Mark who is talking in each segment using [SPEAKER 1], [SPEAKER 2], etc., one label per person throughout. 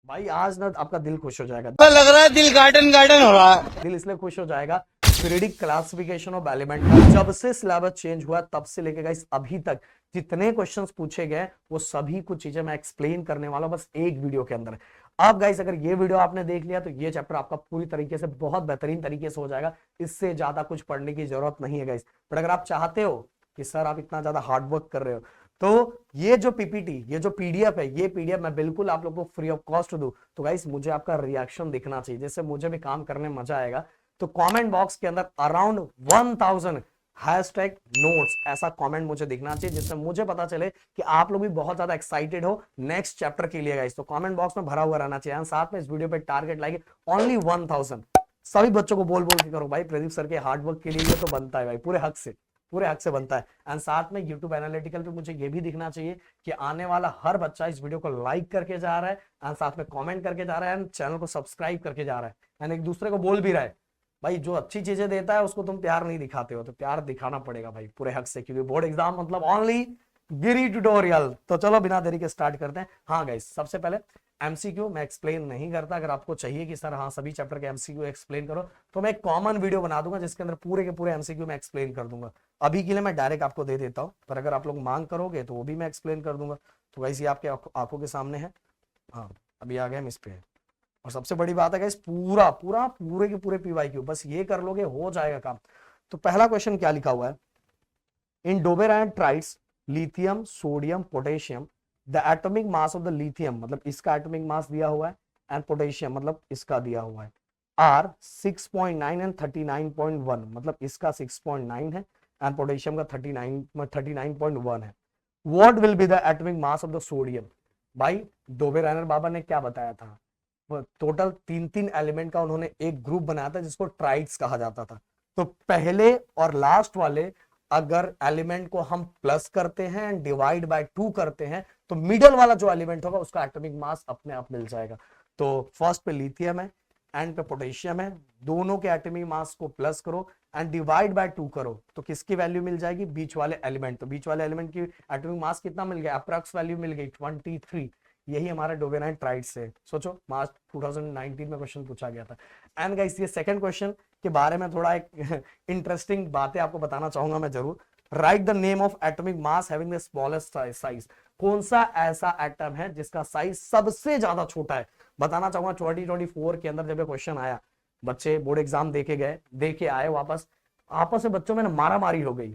[SPEAKER 1] भाई आज ना आपका दिल खुश हो जाएगा।
[SPEAKER 2] लग रहा है दिल गार्डन गार्डन हो रहा है।
[SPEAKER 1] दिल इसलिए खुश हो जाएगा, पीरियडिक क्लासिफिकेशन ऑफ एलिमेंट का जब से सिलेबस चेंज हुआ तब से लेके गाइस अभी तक जितने क्वेश्चंस पूछे गए वो सभी कुछ चीजें मैं एक्सप्लेन करने वाला हूं बस एक वीडियो के अंदर। अब गाइस अगर ये वीडियो आपने देख लिया तो ये चैप्टर आपका पूरी तरीके से बहुत बेहतरीन तरीके से हो जाएगा। इससे ज्यादा कुछ पढ़ने की जरूरत नहीं है गाइस। बट अगर आप चाहते हो कि सर आप इतना ज्यादा हार्ड वर्क कर रहे हो तो ये जो पीपीटी, ये जो पीडीएफ है, ये पीडीएफ मैं बिल्कुल आप लोगों को फ्री ऑफ कॉस्ट दूं। तो गाइस मुझे आपका रिएक्शन दिखना चाहिए, जैसे मुझे भी काम करने में मजा आएगा। तो कमेंट बॉक्स के अंदर अराउंड 1000 हैशटैग नोट्स ऐसा कमेंट मुझे दिखना चाहिए जिससे मुझे पता चले कि आप लोग भी बहुत ज्यादा एक्साइटेड हो नेक्स्ट चैप्टर के लिए गाइस। तो कमेंट बॉक्स में भरा हुआ रहना चाहिए। साथ में इस वीडियो पे टारगेट लाइए ओनली 1000। सभी बच्चों को बोल बोल के करो भाई, प्रदीप सर के हार्ड वर्क के लिए ये तो बनता है भाई, पूरे हक से बनता है। एंड साथ में यूट्यूब एनालिटिकल पे मुझे ये भी दिखना चाहिए कि आने वाला हर बच्चा इस वीडियो को लाइक करके जा रहा है एंड साथ में कमेंट करके जा रहा है एंड चैनल को सब्सक्राइब करके जा रहा है एंड एक दूसरे को बोल भी रहा है। भाई जो अच्छी चीजें देता है उसको तुम प्यार नहीं दिखाते हो, तो प्यार दिखाना पड़ेगा भाई पूरे हक से, क्योंकि बोर्ड एग्जाम मतलब ओनली गिरी ट्यूटोरियल। तो चलो बिना देरी के स्टार्ट करते हैं। हाँ गाइस, सबसे पहले एमसीक्यू मैं एक्सप्लेन नहीं करता। अगर आपको चाहिए कि सर हाँ सभी चैप्टर के एमसीक्यू एक्सप्लेन करो तो मैं एक कॉमन वीडियो बना दूंगा जिसके अंदर पूरे के पूरे एमसीक्यू मैं एक्सप्लेन कर दूंगा। अभी के लिए मैं डायरेक्ट आपको दे देता हूँ, पर अगर आप लोग मांग करोगे तो वो भी मैं एक्सप्लेन कर दूंगा। तो गाइस ये आपके आंखों के सामने है। हाँ अभी आ गए हम इस पे। और सबसे बड़ी बात है गाइस पूरे के पूरे पीवाईक्यू बस ये कर लोगे हो जाएगा काम। तो पहला क्वेश्चन क्या लिखा हुआ है, in Dobereiner triads lithium sodium potassium the atomic mass of the lithium, मतलब इसका एटॉमिक मास दिया हुआ है, एंड पोटेशियम मतलब इसका दिया हुआ है, आर 6.9 एंड 39.1, मतलब इसका 6.9 है एंड पोटेशियम का 39.1 है। What will be the atomic mass of the sodium. भाई डोबेराइनर बाबा ने क्या बताया था, टोटल तीन तीन एलिमेंट का उन्होंने एक ग्रुप बनाया था जिसको ट्राइड्स कहा जाता था। तो पहले और लास्ट वाले अगर एलिमेंट को हम प्लस करते हैं एंड डिवाइड बाय 2 करते हैं तो मिडल वाला जो एलिमेंट होगा उसका एटॉमिक मास अपने आप मिल जाएगा। तो फर्स्ट पे लिथियम है, एंड पे पोटेशियम है, दोनों के एटॉमिक मास को प्लस करो एंड डिवाइड बाय 2 करो तो किसकी वैल्यू मिल जाएगी, बीच वाले एलिमेंट। तो बीच वाले एलिमेंट की एटॉमिक मास कितना मिल गया, अप्रॉक्स वैल्यू मिल गई 23। यही हमारा डोबेराइन ट्राइड्स से, सोचो मार्च 2019 में क्वेश्चन पूछा गया था। एंड गाइस ये सेकंड क्वेश्चन के बारे में थोड़ा एक इंटरेस्टिंग बातें आपको बताना चाहूंगा मैं जरूर। Right the name of atomic mass having the smallest size. कौन सा ऐसा एटम है जिसका साइज सबसे ज्यादा छोटा है, बताना चाहूंगा। 2024 के अंदर जब ये क्वेश्चन आया, बच्चे बोर्ड एग्जाम देके गए, देके आए वापस, आपस में बच्चों में मारा मारी हो गई।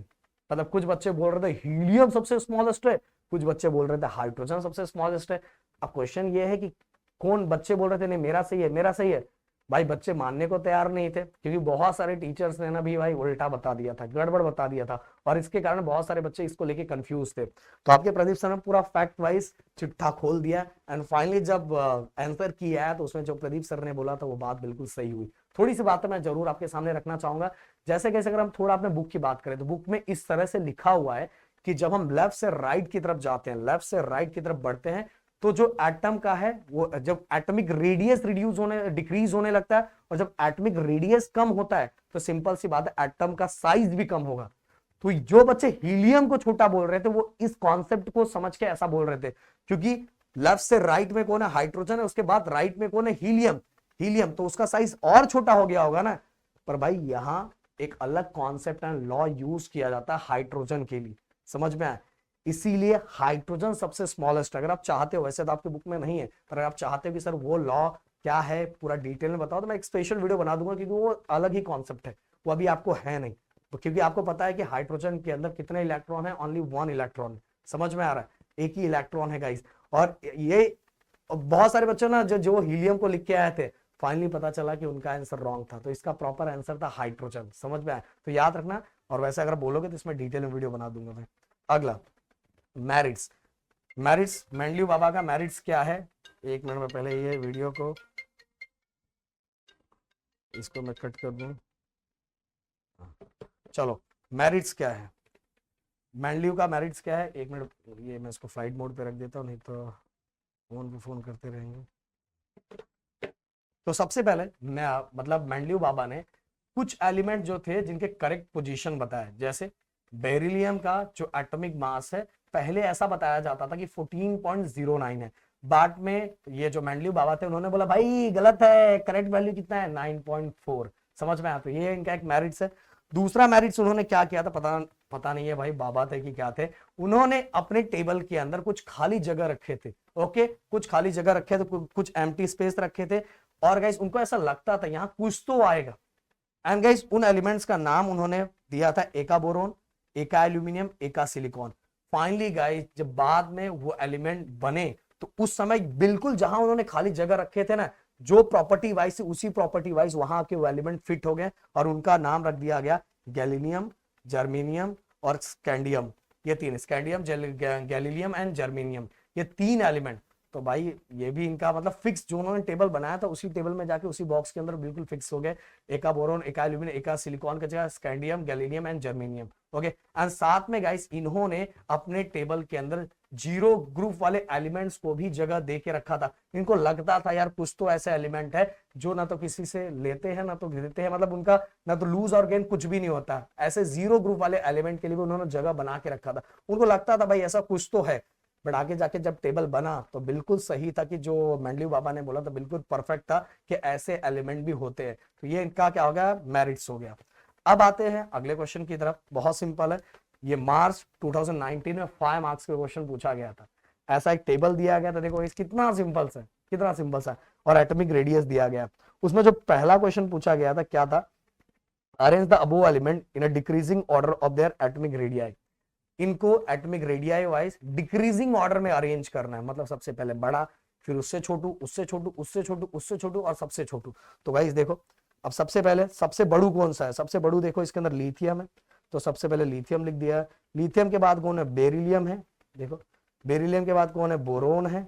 [SPEAKER 1] मतलब कुछ बच्चे बोल रहे थे हीलियम सबसे स्मॉलेस्ट है, कुछ बच्चे बोल रहे थे हाइड्रोजन सबसे स्मॉलेस्ट है। अब क्वेश्चन ये है कि कौन बच्चे बोल रहे थे नहीं मेरा सही है मेरा सही है। भाई बच्चे मानने को तैयार नहीं थे क्योंकि बहुत सारे टीचर्स ने ना भी भाई उल्टा बता दिया था, गड़बड़ बता दिया था, और इसके कारण बहुत सारे बच्चे इसको लेके कंफ्यूज थे। तो आपके प्रदीप सर ने पूरा फैक्ट वाइज चिट्ठा खोल दिया एंड फाइनली जब आंसर किया है तो उसमें जो प्रदीप सर ने बोला था वो बात बिल्कुल सही हुई। थोड़ी सी बातें मैं जरूर आपके सामने रखना चाहूंगा। जैसे कैसे अगर हम थोड़ा अपने बुक की बात करें तो बुक में इस तरह से लिखा हुआ है कि जब हम लेफ्ट से राइट की तरफ जाते हैं, लेफ्ट से राइट की तरफ बढ़ते हैं तो जो एटम का है वो जब एटॉमिक रेडियस रिड्यूस होने डिक्रीज होने लगता है, और जब एटॉमिक रेडियस कम होता है तो सिंपल सी बात है एटम का साइज भी कम होगा। तो जो बच्चे हीलियम को छोटा बोल रहे थे वो इस कॉन्सेप्ट को समझ के ऐसा बोल रहे थे, क्योंकि लेफ्ट से राइट में कौन है, हाइड्रोजन है, उसके बाद राइट में कौन है, हीलियम। हीलियम तो उसका साइज और छोटा हो गया होगा ना। पर भाई यहां एक अलग कॉन्सेप्ट एंड लॉ यूज किया जाता है हाइड्रोजन के लिए, समझ में आया। इसीलिए हाइड्रोजन सबसे स्मॉलेस्ट। अगर आप चाहते हो, वैसे तो आपके बुक में नहीं है, पर अगर आप चाहते हो कि सर वो लॉ क्या है पूरा डिटेल में बताओ तो मैं एक स्पेशल वीडियो बना दूंगा, क्योंकि वो अलग ही कॉन्सेप्ट है, वो अभी आपको है नहीं। तो क्योंकि आपको पता है कि हाइड्रोजन के अंदर कितने इलेक्ट्रॉन है, ओनली 1 इलेक्ट्रॉन। समझ में आ रहा है, एक ही इलेक्ट्रॉन है गाइस। और ये बहुत सारे बच्चों ना जो हीलियम को लिख के आए थे, फाइनली पता चला कि उनका आंसर रॉन्ग था। तो इसका प्रॉपर आंसर था हाइड्रोजन, समझ में आया, तो याद रखना। और वैसे अगर बोलोगे तो इसमें डिटेल में वीडियो बना दूंगा मैं। अगला मैरिट्स। मैरिट्स मेंडलीव बाबा का मैरिट्स क्या है, एक मिनट में पहले ये वीडियो को इसको मैं कट कर दूं। चलो मैरिट्स क्या है, मेंडलीव का मैरिट्स क्या है, एक मिनट ये मैं इसको फ्लाइट मोड पे रख देता हूँ, नहीं तो फोन पे फोन करते रहेंगे। तो सबसे पहले मैं मतलब मेंडलीव बाबा ने कुछ एलिमेंट जो थे जिनके करेक्ट पोजीशन बताए, जैसे बेरिलियम का जो एटॉमिक मास है पहले ऐसा बताया जाता था कि 14.09 है, बाद में ये जो मेंडलीव बाबा थे उन्होंने बोला भाई गलत है, करेक्ट वैल्यू कितना है 9.4। समझ में आया? तो ये इनका एक मेरिट्स है। दूसरा मेरिट्स उन्होंने क्या किया था, पता नहीं है भाई बाबा थे कि क्या थे, उन्होंने अपने टेबल के अंदर कुछ खाली जगह रखे थे। ओके, कुछ खाली जगह रखे थे, कुछ एम्प्टी स्पेस रखे थे, और गाइस उनको ऐसा लगता था यहाँ कुछ तो आएगा। एंड गाइस उन एलिमेंट्स का नाम उन्होंने दिया था एका बोरोन, एका एल्यूमिनियम, एका सिलिकॉन। फाइनली गाइस जब बाद में वो एलिमेंट बने तो उस समय बिल्कुल जहां उन्होंने खाली जगह रखे थे ना, जो प्रॉपर्टी वाइज से उसी प्रॉपर्टी वाइज वहां के वो एलिमेंट फिट हो गए और उनका नाम रख दिया गया गैलीनियम, जर्मेनियम और स्कैंडियम। ये तीन, स्कैंडियम, गैलीलियम एंड जर्मेनियम, ये तीन एलिमेंट। तो भाई ये भी इनका मतलब फिक्स, जो उन्होंने टेबल बनाया था उसी टेबल में जाके उसी बॉक्स के अंदर बिल्कुल फिक्स हो गए। एका बोरोन, एका एल्यूमिनियम, एका सिलिकॉन की जगह scandium, gallium and germanium. Okay, and साथ में गाइस इन्होंने अपने टेबल के अंदर जीरो ग्रुप वाले एलिमेंट्स को भी जगह दे के रखा था। इनको लगता था यार कुछ तो ऐसे एलिमेंट है जो ना तो किसी से लेते हैं ना तो देते हैं, मतलब उनका ना तो लूज और गेन कुछ भी नहीं होता। ऐसे जीरो ग्रुप वाले एलिमेंट के लिए भी उन्होंने जगह बना के रखा था। उनको लगता था भाई ऐसा कुछ तो है, बट आगे जाके जब टेबल बना तो बिल्कुल सही था कि जो मेंडलीव बाबा ने बोला था बिल्कुल परफेक्ट था कि ऐसे एलिमेंट भी होते हैं। तो ये इनका क्या हो गया, मेरिट्स हो गया। अब आते हैं अगले क्वेश्चन की तरफ। बहुत सिंपल है, ये मार्च 2019 में 5 मार्क्स का क्वेश्चन पूछा गया था। ऐसा एक टेबल दिया गया था, देखो इस कितना सिंपल सा, कितना सिंपल सा, और एटॉमिक रेडियस दिया गया। उसमें जो पहला क्वेश्चन पूछा गया था क्या था, arrange the above element in a decreasing order of their atomic radii. इनको atomic radii wise decreasing order में अरेंज करना है, मतलब सबसे पहले बड़ा, फिर उससे छोटू, उससे छोटू, उससे छोटू, उससे छोटू और सबसे छोटू। तो गाइस देखो, अब सबसे पहले सबसे बड़ू कौन सा है, सबसे बड़ू देखो इसके अंदर लिथियम है, तो सबसे पहले लिथियम लिख दिया। लिथियम के बाद कौन है, बेरिलियम है, देखो बेरिलियम के बाद कौन है, बोरोन है,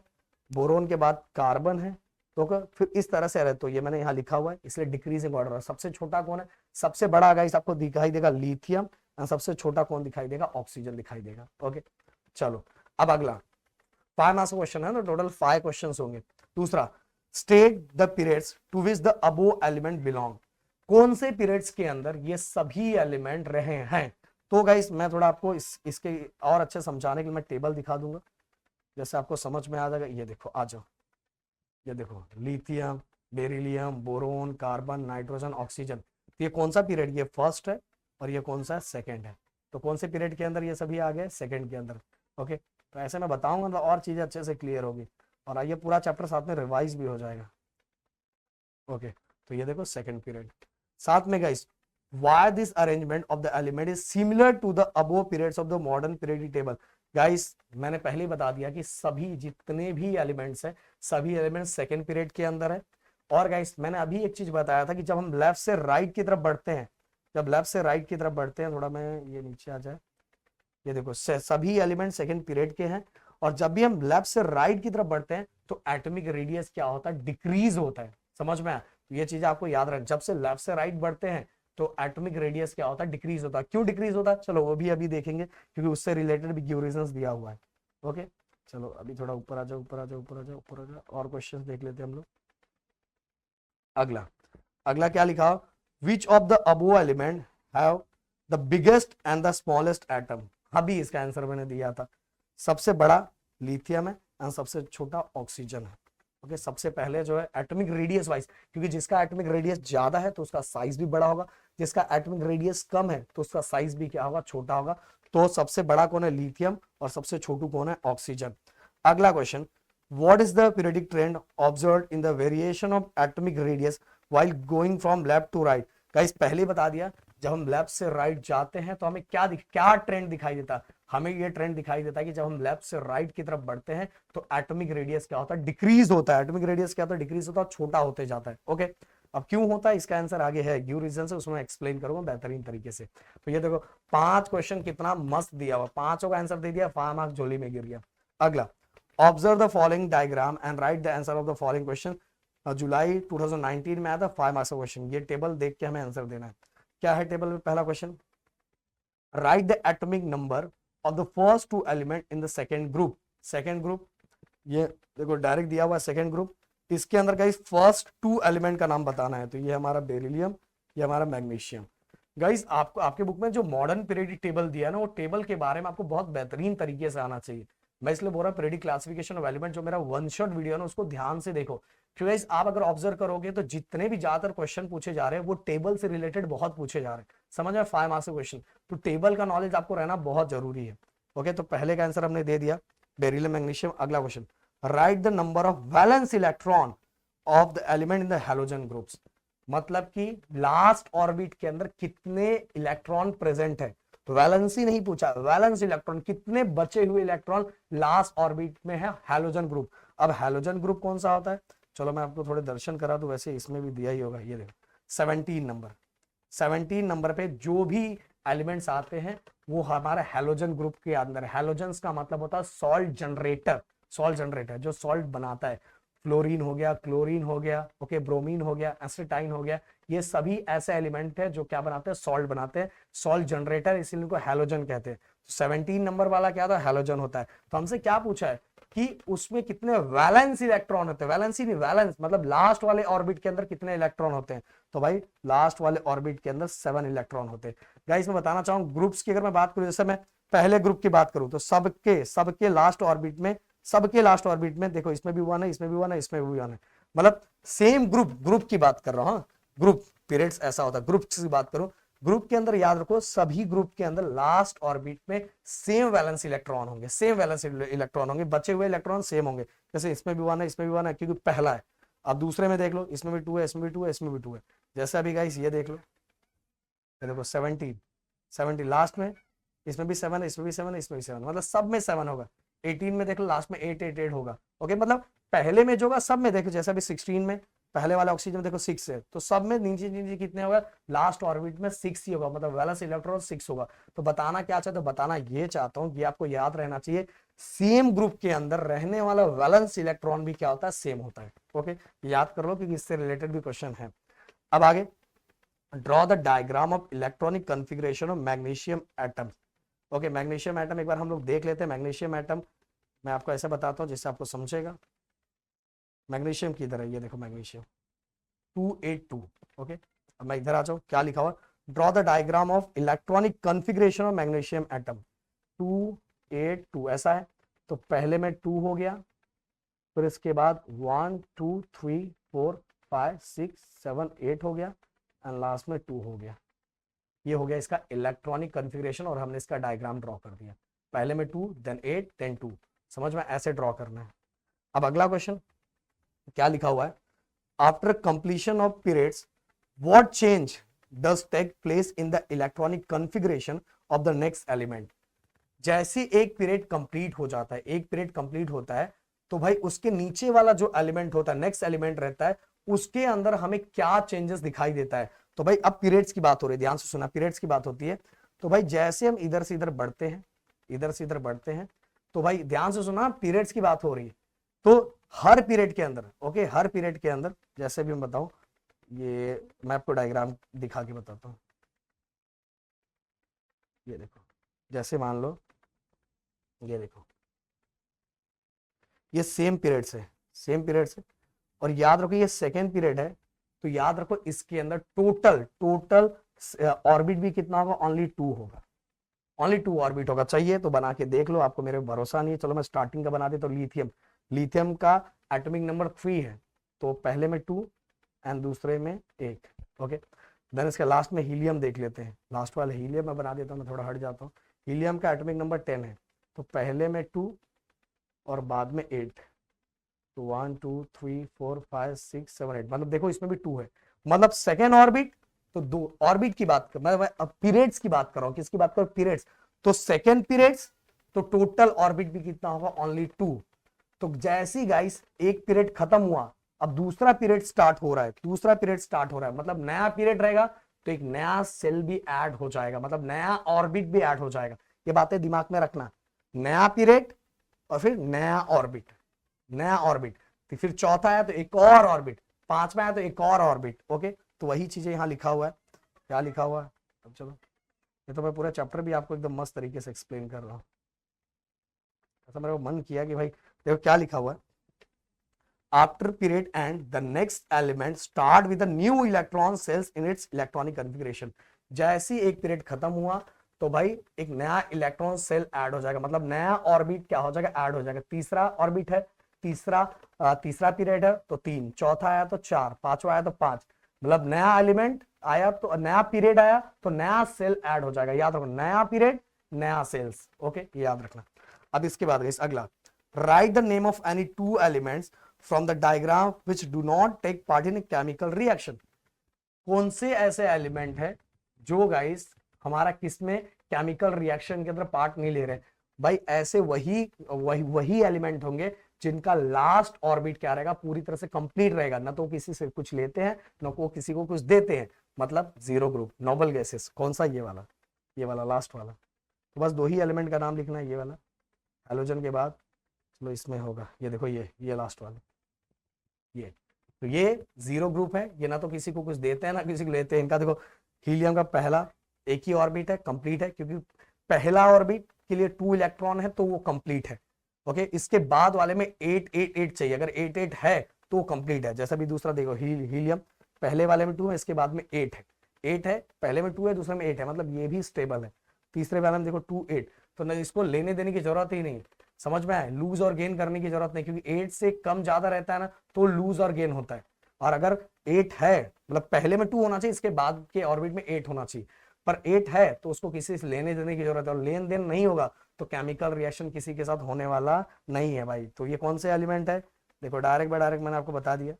[SPEAKER 1] बोरोन के बाद कार्बन है। तो फिर इस तरह से रहे, तो ये मैंने यहाँ लिखा हुआ है इसलिए डिक्रीजिंग ऑर्डर। सबसे छोटा कौन है, सबसे बड़ा गाइस आपको दिखाई देगा लिथियम, सबसे छोटा कौन दिखाई देगा, ऑक्सीजन दिखाई देगा। ओके चलो, अब अगला 5 मार्क्स क्वेश्चन है ना, टोटल 5 क्वेश्चंस होंगे। दूसरा, state the periods to which the above element belong. कौन से पीरियड्स के अंदर ये सभी एलिमेंट रहे हैं। तो गाइस मैं थोड़ा आपको इसके और अच्छे समझाने के लिए मैं टेबल दिखा दूंगा, जैसे आपको समझ में आ जाएगा। ये देखो, आ जाओ, ये देखो lithium, beryllium, boron, carbon, nitrogen, oxygen. तो ये कौन सा पीरियड, ये फर्स्ट है और ये कौन सा सेकंड है। तो कौन से पीरियड के अंदर ये सभी आ गए, सेकंड के अंदर। ओके, तो ऐसे मैं बताऊंगा तो और चीजें अच्छे से क्लियर होगी, और आइए पूरा चैप्टर साथ में रिवाइज भी हो जाएगा। ओके, तो ये देखो सेकंड पीरियड। साथ में guys, why this arrangement of the element is similar to the above periods of the modern periodic table। Guys मैंने पहले ही बता दिया कि सभी जितने भी एलिमेंट्स हैं, सभी एलिमेंट्स सेकंड पीरियड के अंदर है। और गाइस मैंने अभी एक चीज बताया था कि जब हम लेफ्ट से राइट की तरफ बढ़ते हैं, जब लेफ्ट से राइट की तरफ बढ़ते हैं, थोड़ा मैं ये नीचे आ जाए, ये देखो सभी एलिमेंट सेकंड पीरियड के हैं। और जब भी हम लेफ्ट से राइट की तरफ बढ़ते हैं तो एटॉमिक रेडियस क्या होता है, डिक्रीज होता है। समझ में आया? तो ये चीज आपको याद रखना, जब से लेफ्ट से राइट बढ़ते हैं तो एटॉमिक रेडियस क्या होता है, डिक्रीज होता है। क्यों डिक्रीज होता है, चलो वो भी अभी देखेंगे, क्योंकि उससे रिलेटेड भी रीजंस दिया हुआ है। ओके चलो, अभी थोड़ा ऊपर आ जाओ, ऊपर आ जाओ, ऊपर आ जाओ, ऊपर आ जाओ, और क्वेश्चंस देख लेते हैं हम लोग। अगला, अगला क्या लिखा, which of the above element have the biggest and the smallest atom. अभी इसका आंसर मैंने दिया था, सबसे बड़ा लिथियम है एंड सबसे छोटा ऑक्सीजन है। ओके, सबसे पहले जो है एटॉमिक रेडियस वाइज, क्योंकि जिसका एटॉमिक रेडियस ज्यादा है तो उसका साइज भी बड़ा होगा, जिसका एटॉमिक रेडियस कम है तो उसका साइज भी क्या होगा, छोटा होगा। तो सबसे बड़ा कौन है, लिथियम, और सबसे छोटू कौन है, ऑक्सीजन। अगला question, what is the periodic trend observed in the variation of atomic radius while going from left to right. Guys पहले बता दिया, जब हम लेफ्ट से राइट जाते हैं तो हमें क्या ट्रेंड दिखाई देता है, हमें ये ट्रेंड दिखाई देता है कि जब हम लेफ्ट से राइट की तरफ बढ़ते हैं तो एटॉमिक रेडियस क्या होता है, डिक्रीज होता है। एटॉमिक रेडियस क्या होता है, डिक्रीज होता है, छोटा होते जाता है। ओके, अब क्यों होता है इसका आंसर आगे है, गिव रीजन से, उसमें एक्सप्लेन करूंगा बेहतरीन तरीके से। तो ये देखो 5 क्वेश्चन कितना मस्त दिया हुआ, 5 का आंसर दे दिया, 5 मार्क्स झोली में गिर गया। अगला, observe the following diagram and write the answer of the following question. जुलाई 2019 में आया था 5 मार्क्स का क्वेश्चन। ये टेबल देख के हमें आंसर देना है। क्या है टेबल में, पहला question, right the atomic number of the first 2 element in the second group. Second group, ये देखो डायरेक्ट दिया हुआ है सेकंड ग्रुप। इसके अंदर गाइस फर्स्ट 2 एलिमेंट का नाम बताना है। तो ये हमारा बेरिलियम, ये हमारा मैग्नीशियम। गाइस आपको आपके बुक में जो मॉडर्न पीरियोडिक टेबल दिया है ना, वो टेबल के बारे में आपको बहुत बेहतरीन तरीके से आना चाहिए। मैं इसलिए बोल रहा हूँ पीरियडिक क्लासिफिकेशन ऑफ एलिमेंट जो मेरा वन शॉट वीडियो है ना उसको ध्यान से देखो, क्योंकि guys, आप अगर ऑब्जर्व करोगे तो जितने भी ज्यादातर क्वेश्चन पूछे जा रहे हैं वो टेबल से रिलेटेड बहुत पूछे जा रहे हैं, समझ में 5 मार्क्स क्वेश्चन, तो टेबल का नॉलेज आपको रहना बहुत जरूरी है। ओके, तो पहले का आंसर हमने दे दिया बेरिलियम मैग्नीशियम। अगला question, right the number of valence electron of the element in the halogen groups, मतलब कि लास्ट ऑर्बिट के अंदर कितने इलेक्ट्रॉन प्रेजेंट है, तो वैलेंसी नहीं पूछा, वैलेंस इलेक्ट्रॉन, कितने बचे हुए इलेक्ट्रॉन लास्ट ऑर्बिट में है हैलोजन ग्रुप। अब हैलोजन ग्रुप कौन सा होता है, चलो मैं आपको थोड़े दर्शन करा दूं, वैसे इसमें भी दिया ही होगा, ये देखो 17 नंबर, 17 नंबर पे जो भी एलिमेंट्स आते हैं वो हमारे हैलोजन ग्रुप के अंदर। हैलोजन्स का मतलब होता है सॉल्ट जनरेटर, सॉल्ट जनरेटर जो सॉल्ट बनाता है, फ्लोरीन हो गया, क्लोरीन हो गया, ओके, ब्रोमीन हो गया, एसिटाइन हो गया, ये सभी ऐसे एलिमेंट है जो क्या बनाते हैं, सॉल्ट बनाते हैं, सॉल्ट जनरेटर, इसीलिए इनको हैलोजन कहते हैं। 17 नंबर वाला क्या था, हैलोजन होता है। तो हमसे क्या पूछा है कि उसमें कितने वैलेंस इलेक्ट्रॉन होते हैं, वैलेंसी नहीं, वैलेंस मतलब लास्ट वाले ऑर्बिट के अंदर कितने इलेक्ट्रॉन होते हैं, तो भाई लास्ट वाले ऑर्बिट के अंदर 7 इलेक्ट्रॉन होते हैं। गाइस मैं बताना चाहूँ ग्रुप्स की अगर मैं बात करूं, जैसे मैं पहले ग्रुप की बात करूं तो सबके लास्ट ऑर्बिट में, सबके लास्ट ऑर्बिट में देखो, इसमें भी 1 है, इसमें भी 1 है, इसमें भी 1 है, मतलब सेम ग्रुप की बात कर रहा हूं, ग्रुप पीरियड्स ऐसा होता है। ग्रुप की बात करूं, ग्रुप के अंदर याद रखो सभी ग्रुप के अंदर लास्ट ऑर्बिट में सेम वैलेंस इलेक्ट्रॉन होंगे, सेम वैलेंस इलेक्ट्रॉन होंगे, बचे हुए इलेक्ट्रॉन सेम होंगे, जैसे इसमें भी 1 है, इसमें भी 1 है, क्योंकि पहला है। अब दूसरे में देख लो, इसमें भी 2 है, इसमें भी 2 है, इसमें भी 2 है, जैसे अभी गाइस ये देख लो, ये देखो 17 लास्ट में, इसमें भी 7 है, इसमें भी 7 है, इसमें भी 7, मतलब सब में 7 होगा। 18 में देख लो लास्ट में 8 होगा, ओके, मतलब पहले में जो होगा सब में देखो, जैसे अभी 16 में पहले वाला ऑक्सीजन में देखो 6 है, तो सब में नीचे नीचे कितने होगा, लास्ट ऑर्बिट में 6 ही होगा, मतलब वैलेंस इलेक्ट्रॉन 6 होगा। तो बताना क्या चाहते हो, बताना ये चाहता हूं कि आपको याद रहना चाहिए सेम ग्रुप के अंदर रहने वाला वैलेंस इलेक्ट्रॉन भी क्या होता है, सेम होता है। ओके, याद कर लो क्योंकि इससे रिलेटेड भी क्वेश्चन है। अब आगे, draw the diagram of electronic configuration of magnesium atom. Okay, magnesium atom एक बार हम लोग देख लेते हैं। मैग्नीशियम एटम मैं आपको ऐसे बताता हूँ जिससे आपको समझेगा। मैग्नीशियम की तरह ये देखो, मैग्नीशियम 282। ओके, अब मैं इधर आ जाऊँ, क्या लिखा हुआ, draw the diagram of electronic configuration of magnesium atom 282, ऐसा है। तो पहले में 2 हो गया, फिर इसके बाद 1 2 3 4 5 6 7 8 हो गया, एंड लास्ट में 2 हो गया। ये हो गया इसका इलेक्ट्रॉनिक कॉन्फ़िगरेशन, और हमने इसका डायग्राम ड्रॉ कर दिया, पहले में 2 देन 8 देन 2, समझ में, ऐसे ड्रॉ करना है। अब अगला क्वेश्चन क्या लिखा हुआ है, after completion of periods what change does take place in the electronic configuration of the next element. जैसे एक पीरियड कंप्लीट हो जाता है, एक पीरियड कंप्लीट होता है, तो भाई उसके नीचे वाला जो एलिमेंट होता है, नेक्स्ट एलिमेंट रहता है, उसके अंदर हमें क्या चेंजेस दिखाई देता है। तो भाई अब पीरियड्स की बात हो रही है, ध्यान से सुना, पीरियड्स की बात होती है। तो भाई जैसे हम इधर से इधर बढ़ते हैं, इधर से इधर बढ़ते हैं, तो भाई ध्यान से सुना, पीरियड्स की बात हो रही है। तो हर पीरियड के अंदर, ओके, हर पीरियड के अंदर, जैसे भी मैं बताऊं, ये मैं आपको डायग्राम दिखा के बताता हूं। ये देखो, जैसे मान लो, ये देखो, ये सेम पीरियड से, सेम पीरियड से, और याद रखो ये सेकेंड पीरियड है, तो याद रखो इसके अंदर टोटल ऑर्बिट भी कितना होगा, ओनली 2 होगा, ओनली 2 ऑर्बिट होगा। चाहिए तो बना के देख लो, आपको मेरे भरोसा नहीं है, चलो मैं स्टार्टिंग का बना देता हूं। लिथियम का एटॉमिक नंबर 3 है, तो पहले में 2 एंड दूसरे में 1, ओके। देन इसके लास्ट में हीलियम देख लेते हैं, लास्ट वाले हीलियम मैं बना देता हूँ, मैं थोड़ा हट जाता हूँ। हीलियम का एटॉमिक नंबर 10 है, तो पहले में 2 और बाद में 8, तो 1 2 3 4 5 6 7 8, मतलब देखो इसमें भी 2 है, मतलब सेकेंड ऑर्बिट। तो 2 ऑर्बिट की बात कर, मैं अब पीरियड्स की बात कर रहा हूँ, किसकी बात कर, पीरियड्स। तो सेकेंड पीरियड्स, तो टोटल ऑर्बिट भी कितना होगा, ओनली 2। तो जैसी गाइस एक पीरियड खत्म हुआ, अब दूसरा पीरियड स्टार्ट हो रहा है, दूसरा पीरियड स्टार्ट हो रहा है, मतलब नया पीरियड रहेगा, तो एक नया सेल भी ऐड हो जाएगा, मतलब नया ऑर्बिट भी ऐड हो जाएगा। ये बातें दिमाग में रखना, नया पीरियड और फिर नया ऑर्बिट, नया ऑर्बिट, तो फिर चौथा है तो एक और ऑर्बिट, पांचवा है तो एक और ऑर्बिट, ओके। तो वही चीजें यहाँ लिखा हुआ है, क्या लिखा हुआ है, अब चलो, ये तो मैं पूरा चैप्टर भी आपको एकदम मस्त तरीके से एक्सप्लेन कर रहा हूँ। ऐसा मेरे को मन किया कि भाई देखो क्या लिखा हुआ है, after period and the next element start with new electron shells in its electronic configuration. जैसे एक पीरियड खत्म हुआ, तो भाई एक नया इलेक्ट्रॉन सेल ऐड हो जाएगा, मतलब नया ऑर्बिट क्या हो जाएगा, ऐड हो जाएगा। तीसरा ऑर्बिट है, तीसरा पीरियड है तो 3, चौथा आया तो 4, पांचवा आया तो 5, मतलब नया एलिमेंट आया तो नया पीरियड आया तो नया सेल ऐड हो जाएगा। याद रखो, नया पीरियड नया सेल्स। ओके, ये याद रखना। अब इसके बाद अगला, write the name of any 2 elements from the diagram which do not take part in chemical reaction. कौन से ऐसे एलिमेंट है जो गाइस हमारा किसमें केमिकल रिएक्शन के अंदर पार्ट नहीं ले रहे? भाई ऐसे वही एलिमेंट होंगे जिनका लास्ट ऑर्बिट क्या रहेगा, पूरी तरह से कंप्लीट रहेगा, ना तो किसी से कुछ लेते हैं ना को किसी को कुछ देते हैं, मतलब जीरो ग्रुप, नोबल गैसेस। कौन सा? ये वाला लास्ट वाला। तो बस 2 ही एलिमेंट का नाम लिखना है, ये वाला हेलोजन के बाद। चलो इसमें होगा, ये देखो ये लास्ट वाला, ये तो ये जीरो ग्रुप है, ये ना तो किसी को कुछ देते हैं ना किसी को लेते हैं। इनका देखो, हीलियम का पहला एक ही ऑर्बिट है, कंप्लीट है, क्योंकि पहला ऑर्बिट के लिए 2 इलेक्ट्रॉन है तो वो कंप्लीट है। ओके, इसके बाद वाले में 8 8 8 चाहिए, अगर 8 8 है तो वो कंप्लीट है। जैसा भी दूसरा देखो, हीलियम पहले वाले में 2 है, इसके बाद में 8 है, 8 है, पहले में 2 है, दूसरे में 8 है, मतलब ये भी स्टेबल है। तीसरे वाले में देखो 2 8, तो ना इसको लेने देने की जरूरत ही नहीं, समझ में आए, लूज और गेन करने की जरूरत नहीं, क्योंकि 8 से कम ज्यादा रहता है ना तो लूज और गेन होता है। और अगर 8 है मतलब पहले में 2 होना चाहिए, इसके बाद के ऑर्बिट में 8 होना चाहिए, पर 8 है तो उसको किसी से लेने देने की जरूरत है, और लेन देन नहीं होगा तो केमिकल रिएक्शन किसी के साथ होने वाला नहीं है भाई। तो ये कौन से एलिमेंट है? देखो डायरेक्ट बाय डायरेक्ट मैंने आपको बता दिया,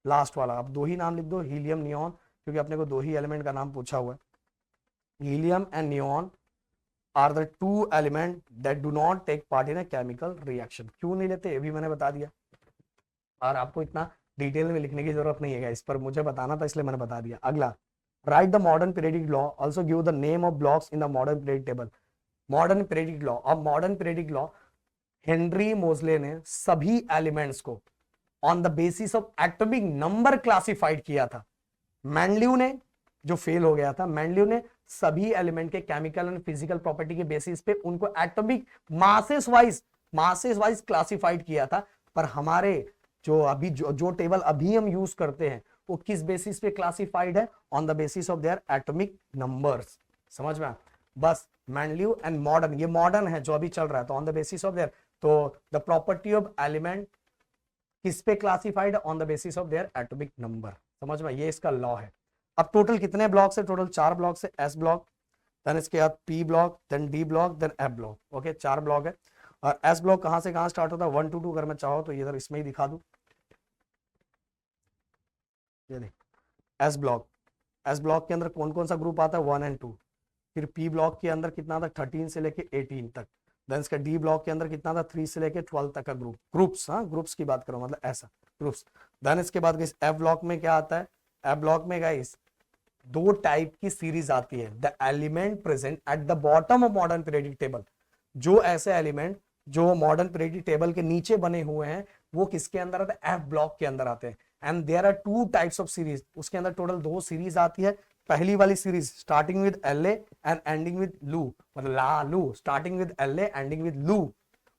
[SPEAKER 1] लास्ट वाला। अब 2 ही नाम लिख दो, हीलियम, नियॉन, क्योंकि अपने को 2 ही एलिमेंट का नाम पूछा हुआ है। Helium and neon are the 2 element that do not take part in a chemical reaction. क्यों नहीं लेते ये भी मैंने बता दिया, और आपको इतना डिटेल में लिखने की जरूरत नहीं है इस पर, मुझे बताना था इसलिए मैंने बता दिया। अगला, write the modern periodic law, also give the name of blocks in the modern periodic table. Modern periodic law, अब मॉडर्न पीरियडिक लॉ हेनरी मोजले ने सभी एलिमेंट्स को on the basis of atomic number classified किया था। Mendeleev ने, जो fail हो गया था, मैंडलीव ने सभी एलिमेंट के केमिकल एंड फिजिकल प्रॉपर्टी के बेसिस पे उनको एटॉमिक मासेस वाइज क्लासिफाइड किया था। पर हमारे जो अभी जो टेबल अभी हम यूज करते हैं वो किस बेसिस पे क्लासिफाइड है? On the basis of their atomic numbers. समझ में? बस मैंडलीव एंड मॉडर्न, ये मॉडर्न है जो अभी चल रहा है, तो on the basis of their, तो द प्रॉपर्टी ऑफ एलिमेंट किस पे क्लासिफाइड है? On the basis of their atomic number. समझ में? ये इसका लॉ है। अब टोटल कितने ब्लॉक्स है? टोटल 4 ब्लॉक्स है, एस ब्लॉक, देन इसके बाद P block, then D block, then F block. Okay, 4 block है। और एस ब्लॉक कहां से कहां स्टार्ट होता है? 1 to 2, अगर मैं चाहो तो इधर इसमें ही दिखा दूं, ये देख, एस ब्लॉक के अंदर कौन कौन सा ग्रुप आता है? 1 and 2। फिर पी ब्लॉक के अंदर कितना था? 13 से लेके 18 तक। देन इसका डी ब्लॉक के अंदर कितना था? 3 से लेके 12 तक का ग्रुप्स, हाँ ग्रुप्स की बात करो, मतलब ऐसा ग्रुप्स। देन इसके बाद गाइस एफ ब्लॉक में क्या आता है? एफ ब्लॉक में गाइस 2 टाइप की सीरीज आती है, the element present at the bottom of modern periodic table. जो ऐसे एलिमेंट जो मॉडर्न पीरियडिक टेबल के नीचे बने हुए हैं वो किसके अंदर आते हैं? एफ ब्लॉक के अंदर आते हैं। And there are 2 types of series, उसके अंदर टोटल 2 सीरीज आती है। पहली वाली series starting with L and ending with Lu, मतलब La Lu, starting with L ending with Lu,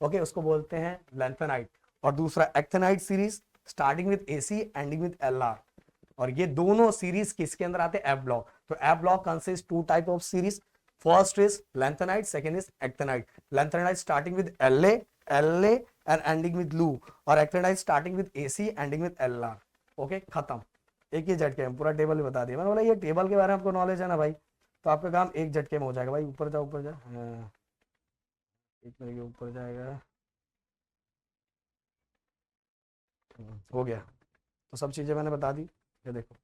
[SPEAKER 1] okay, उसको बोलते हैं लैंथेनाइट। और दूसरा actinide series starting with AC ending with LR. और ये दोनों सीरीज किसके अंदर आते हैं? F block. तो F block consist 2 type of series, first is lanthanide, second is actinide. Lanthanide starting with L and ending with लू, और actinide starting with AC ending with LR. Okay, खत्म, एक ही झटके में पूरा टेबल बता दिया। मैंने बोला ये टेबल के बारे में आपको नॉलेज है ना भाई, तो आपका काम एक झटके में हो जाएगा भाई। ऊपर जाओ, ऊपर जाओ, हाँ, एक मिनट के ऊपर जाएगा, हो गया। तो सब चीजें मैंने बता दी। ये देखो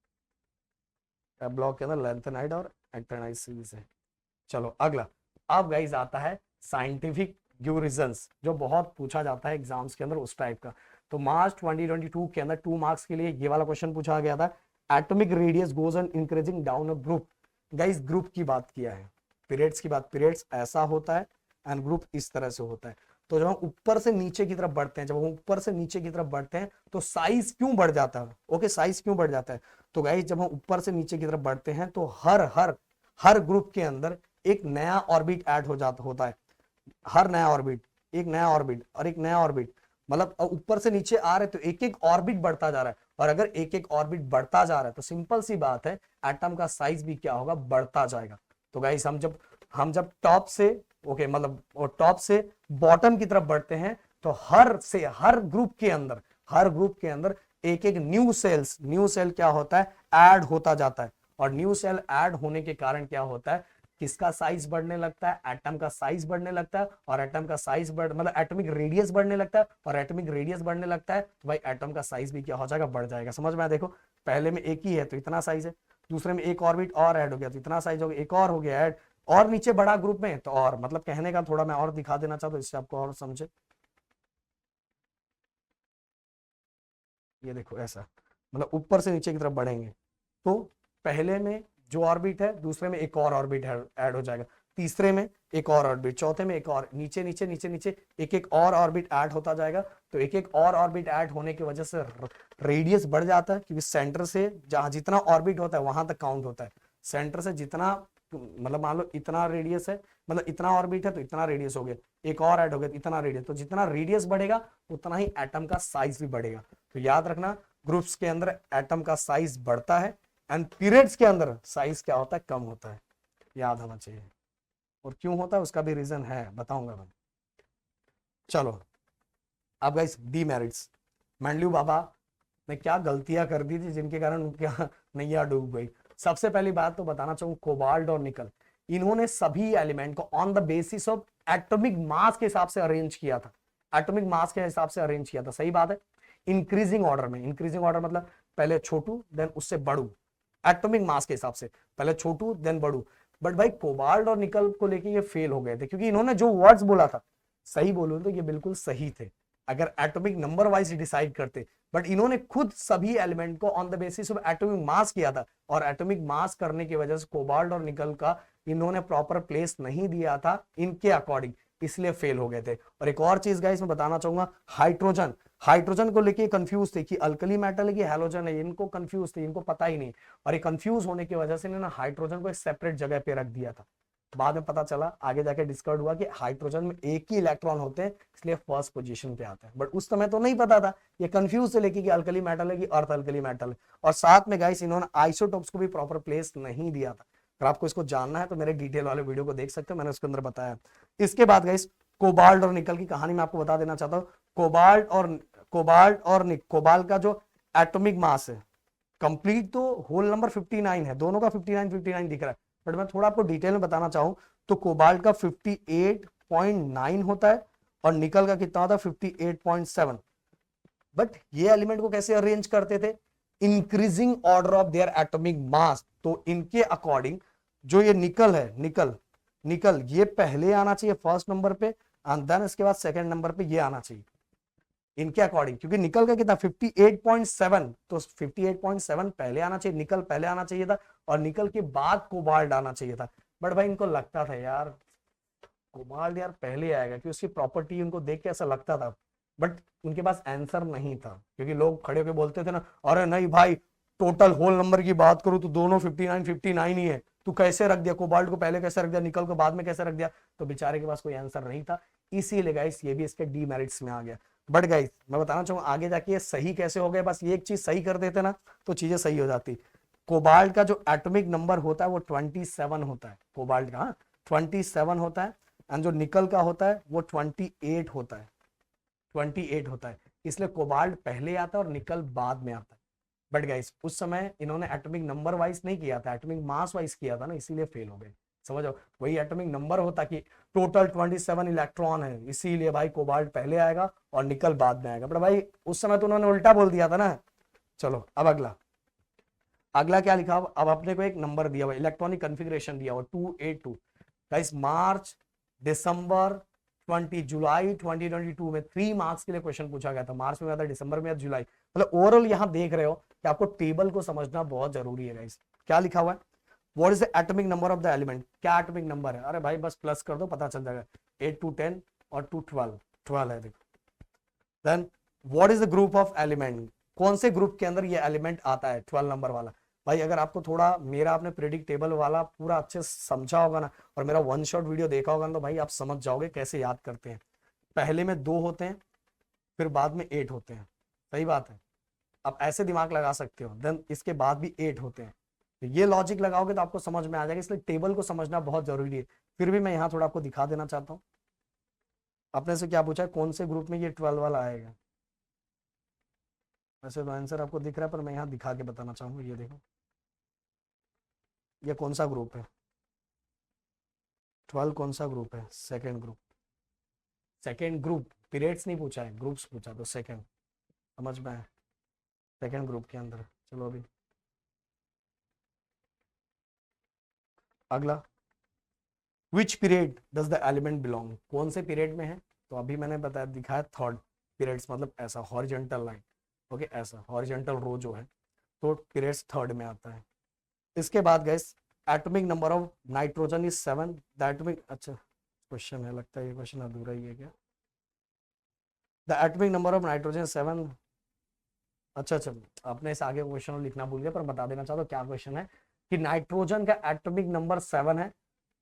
[SPEAKER 1] एफ ब्लॉक के अंदर लैंथेनाइट और एक्टिनाइट सीरीज है। चलो अगला, अब गाइस आता है साइंटिफिक रीजंस, जो बहुत पूछा जाता है एग्जाम्स के अंदर उस टाइप का। तो मार्च 2022 के अंदर 2 मार्क्स के लिए ये वाला क्वेश्चन पूछा गया था, atomic radius goes on increasing down a group. Guys group की बात किया है, पीरियड्स की बात, पीरियड्स ऐसा होता है एंड ग्रुप इस तरह से होता है। तो जब हम ऊपर से नीचे की तरफ बढ़ते हैं, तो साइज क्यों बढ़ जाता है? ओके, साइज क्यों बढ़ जाता है? तो गाइस जब हम ऊपर से नीचे की तरफ बढ़ते हैं तो हर ग्रुप के अंदर एक नया ऑर्बिट ऐड होता है। हर नया ऑर्बिट, एक नया ऑर्बिट और एक नया ऑर्बिट, मतलब ऊपर से नीचे आ रहे तो एक एक ऑर्बिट बढ़ता जा रहा है। और अगर एक एक ऑर्बिट बढ़ता जा रहा है तो सिंपल सी बात है, एटम का साइज भी क्या होगा? बढ़ता जाएगा। तो गाइस हम जब हम जब टॉप से ओके मतलब टॉप से बॉटम की तरफ बढ़ते हैं तो हर ग्रुप के अंदर एक एक न्यू सेल क्या होता है, ऐड होता जाता है। और न्यू सेल ऐड होने के कारण क्या होता है, किसका साइज बढ़ने लगता है, एटम का साइज बढ़ने लगता है। और एटम का साइज मतलब एटॉमिक रेडियस बढ़ने लगता है। और एटॉमिक रेडियस बढ़ने लगता है तो भाई एटम का साइज भी क्या हो जाएगा, बढ़ जाएगा। समझ में आया? देखो पहले में एक ही है तो इतना साइज है, दूसरे में एक ऑर्बिट और ऐड हो गया तो इतना साइज हो गया, एक और हो गया ऐड, और नीचे बड़ा ग्रुप में तो और, मतलब कहने का थोड़ा मैं और दिखा देना चाहता हूँ इससे आपको और समझे। ये देखो ऐसा, मतलब ऊपर से नीचे की तरफ बढ़ेंगे तो पहले में जो ऑर्बिट है, दूसरे में एक और ऑर्बिट ऐड हो जाएगा, तीसरे में एक और ऑर्बिट, चौथे में एक और, नीचे नीचे नीचे नीचे एक एक और ऑर्बिट ऐड होता जाएगा। तो एक एक और ऑर्बिट ऐड होने की वजह से रेडियस बढ़ जाता है, क्योंकि सेंटर से जहां जितना ऑर्बिट होता है वहां तक काउंट होता है। सेंटर से जितना, मतलब मान लो इतना रेडियस है, मतलब इतना ऑर्बिट है तो इतना रेडियस हो गया, एक और ऐड हो गया इतना रेडियस। तो जितना रेडियस बढ़ेगा उतना ही एटम का साइज भी बढ़ेगा। तो याद रखना, ग्रुप्स के अंदर एटम का साइज बढ़ता है एंड पीरियड्स के अंदर साइज क्या होता है, कम होता है। याद होना चाहिए। और क्यों होता है उसका भी रीजन है, बताऊंगा मैं। चलो अब गाइस डीमेरिट्स, मैंडल्यू बाबा ने क्या गलतियां कर दी थी जिनके कारण उनकी नैया डूब गई। सबसे पहली बात तो बताना चाहूँ, कोबाल्ट और निकल, इन्होंने सभी एलिमेंट को on the basis of atomic mass के हिसाब से अरेंज किया था। एटॉमिक मास के हिसाब से अरेंज किया था, सही बात है। इंक्रीजिंग ऑर्डर में, इंक्रीजिंग ऑर्डर मतलब पहले छोटू देन उससे बड़ू, एटॉमिक मास के हिसाब से पहले छोटू देन बड़ू। बट भाई कोबाल्ट और निकल को लेके ये फेल हो गए थे, क्योंकि इन्होंने जो वर्ड्स बोला था, सही बोलूं तो ये बिल्कुल सही थे अगर एटॉमिक नंबर वाइज डिसाइड करते। बट इन्होंने खुद सभी एलिमेंट को on the basis of atomic mass किया था, और एटॉमिक मास करने की वजह से कोबाल्ट और निकल का इन्होंने प्रॉपर प्लेस नहीं दिया था इनके अकॉर्डिंग, इसलिए फेल हो गए थे। और एक और चीज गाइस मैं बताना चाहूंगा, हाइड्रोजन, हाइड्रोजन को लेके कंफ्यूज थे कि अल्कली मेटल है कि हैलोजन है, इनको कंफ्यूज थे, इनको पता ही नहीं। और ये कंफ्यूज होने की वजह से इन्होंने हाइड्रोजन को एक सेपरेट जगह पे रख दिया था। बाद में पता चला, आगे जाके डिस्कवर हुआ कि हाइड्रोजन में एक ही इलेक्ट्रॉन होते हैं, इसलिए फर्स्ट पोजीशन पे आता है। बट उस समय तो नहीं पता था, ये कंफ्यूज थे लेके कि अल्कली मेटल है कि अर्थ अल्कली मेटल है। और साथ में गाइस इन्होंने आइसोटोप्स को भी प्रॉपर प्लेस नहीं दिया था। अगर आपको इसको जानना है तो मेरे डिटेल वाले वीडियो को देख सकते हो, मैंने उसके अंदर बताया। इसके बाद गाइस कोबाल्ट और निकल की कहानी मैं आपको बता देना चाहता हूँ। कोबाल्ट का जो एटॉमिक मास है, कंप्लीट तो होल नंबर 59 है, दोनों का 59 दिख रहा है। बट मैं थोड़ा आपको डिटेल में बताना चाहूं तो कोबाल्ट का 58.9 होता है और निकल का कितना होता है, 58.7। बट ये एलिमेंट को कैसे अरेंज करते थे, increasing order of their atomic mass. तो इनके अकॉर्डिंग जो ये निकल है, निकल ये पहले आना चाहिए फर्स्ट नंबर पे, एंड देन इसके बाद सेकंड नंबर पे ये आना चाहिए इनके अकॉर्डिंग, क्योंकि निकल का कितना 58.7, तो 58.7 पहले आना चाहिए, निकल पहले आना चाहिए था, और निकल के बाद कोबाल्ट आना चाहिए था। बट भाई इनको लगता था यार कोबाल्ट यार पहले आएगा, क्योंकि उसकी प्रॉपर्टी उनको देख के ऐसा लगता था। बट उनके पास आंसर नहीं था, क्योंकि लोग खड़े होकर बोलते थे ना, अरे नहीं भाई टोटल होल नंबर की बात करूं तो दोनों 59 ही है, तू कैसे रख दिया कोबाल्ट को पहले, कैसे रख दिया निकल को बाद में कैसे रख दिया। तो बेचारे के पास कोई आंसर नहीं था, इसीलिए गाइस ये भी इसके डीमेरिट्स में आ गया। बट गाइस मैं बताना चाहूंगा आगे जाके ये सही कैसे हो गए, बस ये एक चीज सही कर देते ना तो चीजें सही हो जाती। कोबाल्ट का जो एटॉमिक नंबर होता है वो 27 होता है, कोबाल्ट का 27 होता है, एंड जो निकल का होता है वो 28 होता है, 28 होता है। इसलिए कोबाल्ट पहले आता है और निकल बाद में आता है। बट गाइस उस समय इन्होंने एटॉमिक नंबर वाइज नहीं किया था, एटॉमिक मास वाइज किया था ना, इसीलिए फेल हो गए। समझो, वही एटॉमिक नंबर होता कि टोटल 27 इलेक्ट्रॉन है, इसीलिए भाई कोबाल्ट पहले आएगा और निकल बाद में आएगा। बट भाई उस समय तो उन्होंने उल्टा बोल दिया था ना। चलो अब अगला क्या लिखा हुआ, अब अपने को एक नंबर दिया हुआ, इलेक्ट्रॉनिक कॉन्फ़िगरेशन दिया हुआ 282। गाइस मार्च, दिसंबर, जुलाई 2022 में 3 मार्क्स के लिए क्वेश्चन पूछा गया था। मार्च में आया था, दिसंबर में, जुलाई, मतलब ओवरऑल यहां देख रहे हो कि आपको टेबल को समझना बहुत जरूरी है गाइस। क्या लिखा हुआ है, what is the atomic number of the element, क्या एटॉमिक नंबर है, अरे भाई बस प्लस कर दो पता चल जाएगा, 8 to 10 और 2 12, 12 है देखो। Then what is the group of element, कौन से ग्रुप के अंदर ये एलिमेंट आता है 12 नंबर वाला। भाई अगर आपको थोड़ा मेरा आपने प्रेडिक्ट टेबल वाला पूरा अच्छे से समझा होगा ना, और मेरा वन शॉट वीडियो देखा होगा ना, तो भाई आप समझ जाओगे कैसे याद करते हैं। पहले में 2 होते हैं, फिर बाद में 8 होते हैं, सही बात है। आप ऐसे दिमाग लगा सकते हो, देन इसके बाद भी 8 होते हैं। तो ये लॉजिक लगाओगे तो आपको समझ में आ जाएगा, इसलिए टेबल को समझना बहुत जरूरी है। फिर भी मैं यहाँ थोड़ा आपको दिखा देना चाहता हूँ। अपने से क्या पूछा है, कौन से ग्रुप में ये 12 वाला आएगा। वैसे तो आंसर आपको दिख रहा है, पर मैं यहाँ दिखा के बताना चाहूंगा। ये देखो, ये कौन सा ग्रुप है, 12 कौन सा ग्रुप है, second group. Second group, periods नहीं पूछा है, ग्रुप्स पूछा, तो सेकेंड, समझ में आया, सेकेंड ग्रुप के अंदर। चलो अभी अगला, which period does the element belong, कौन से पीरियड में है। तो अभी मैंने बताया, दिखाया थर्ड पीरियड्स, मतलब ऐसा हॉरिजॉन्टल लाइन, ओके, ऐसा हॉरिजॉन्टल रो जो है, तो पीरियड्स थर्ड में आता है। इसके बाद guys, atomic number of nitrogen is 7, the atomic, अच्छा क्वेश्चन है, लगता है ये क्वेश्चन अधूरा ही है क्या। The atomic number of nitrogen 7, अच्छा अच्छा, आपने इस आगे क्वेश्चन लिखना भूल गया, पर बता देना चाहता हूँ क्या क्वेश्चन है, कि नाइट्रोजन का एटॉमिक नंबर 7 है,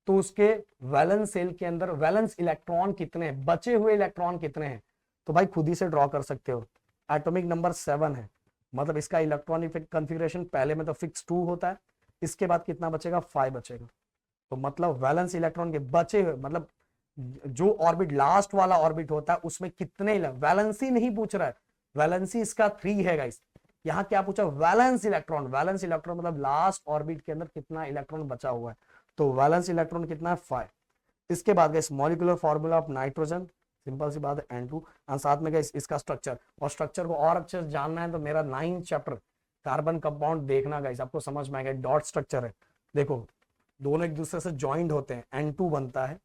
[SPEAKER 1] तो उसके वैलेंस सेल के अंदर वैलेंस इलेक्ट्रॉन कितने हैं, बचे हुए इलेक्ट्रॉन कितने हैं। तो भाई खुद ही से ड्रॉ कर सकते हो, एटॉमिक नंबर 7 है, मतलब इसका इलेक्ट्रॉनिक कॉन्फ़िगरेशन पहले में तो फिक्स 2 होता है, इसके बाद कितना बचेगा, 5 बचेगा। तो मतलब वैलेंस इलेक्ट्रॉन के बचे हुए, मतलब जो ऑर्बिट लास्ट वाला ऑर्बिट होता है उसमें कितने, वैलेंसी नहीं पूछ रहा है, वैलेंसी इसका 3 है गाइस। यहाँ क्या पूछा, वैलेंस इलेक्ट्रॉन, वैलेंस इलेक्ट्रॉन मतलब लास्ट ऑर्बिट के अंदर कितना इलेक्ट्रॉन बचा हुआ है, तो वैलेंस इलेक्ट्रॉन कितना है, 5। इसके बाद guys, molecular formula of nitrogen, simple सी बात है N2, और साथ में गाइस इसका स्ट्रक्चर, और स्ट्रक्चर को और अच्छे से जानना है तो मेरा 9 चैप्टर कार्बन कंपाउंड देखना गाइस, आपको समझ में आएगा। डॉट स्ट्रक्चर है, देखो दोनों एक दूसरे से ज्वाइंट होते हैं, N2 बनता है,